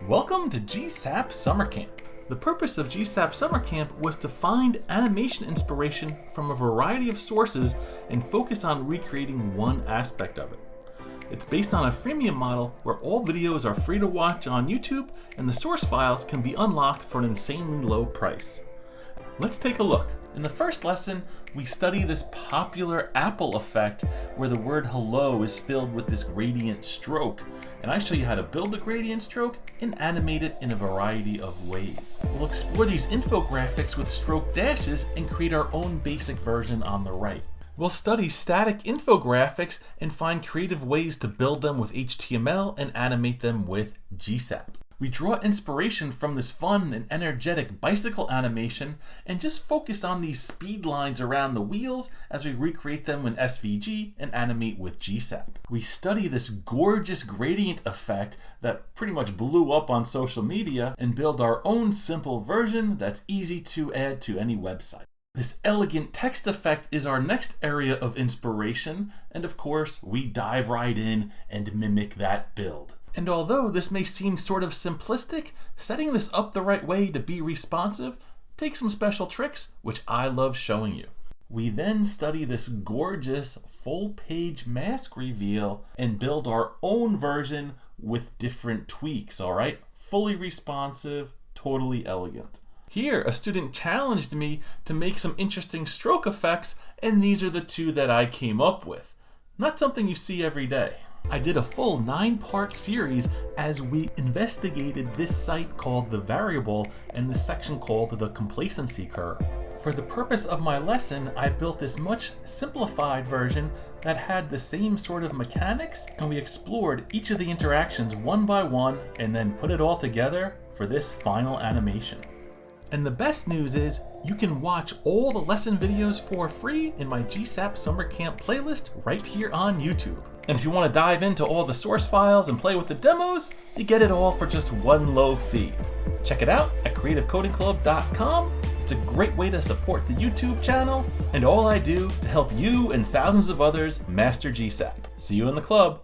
Welcome to GSAP Summer Camp. The purpose of GSAP Summer Camp was to find animation inspiration from a variety of sources and focus on recreating one aspect of it. It's based on a freemium model where all videos are free to watch on YouTube and the source files can be unlocked for an insanely low price. Let's take a look. In the first lesson, we study this popular Apple effect where the word hello is filled with this gradient stroke, and I show you how to build the gradient stroke and animate it in a variety of ways. We'll explore these infographics with stroke dashes and create our own basic version on the right. We'll study static infographics and find creative ways to build them with HTML and animate them with GSAP. We draw inspiration from this fun and energetic bicycle animation and just focus on these speed lines around the wheels as we recreate them in SVG and animate with GSAP. We study this gorgeous gradient effect that pretty much blew up on social media and build our own simple version that's easy to add to any website. This elegant text effect is our next area of inspiration, and of course, we dive right in and mimic that build. And although this may seem sort of simplistic, setting this up the right way to be responsive takes some special tricks, which I love showing you. We then study this gorgeous full-page mask reveal and build our own version with different tweaks, all right? Fully responsive, totally elegant. Here, a student challenged me to make some interesting stroke effects, and these are the two that I came up with. Not something you see every day. I did a full 9-part series as we investigated this site called The Variable and this section called The Complacency Curve. For the purpose of my lesson, I built this much simplified version that had the same sort of mechanics, and we explored each of the interactions one by one and then put it all together for this final animation. And the best news is you can watch all the lesson videos for free in my GSAP Summer Camp playlist right here on YouTube. And if you want to dive into all the source files and play with the demos, you get it all for just one low fee. Check it out at creativecodingclub.com. It's a great way to support the YouTube channel and all I do to help you and thousands of others master GSAP. See you in the club.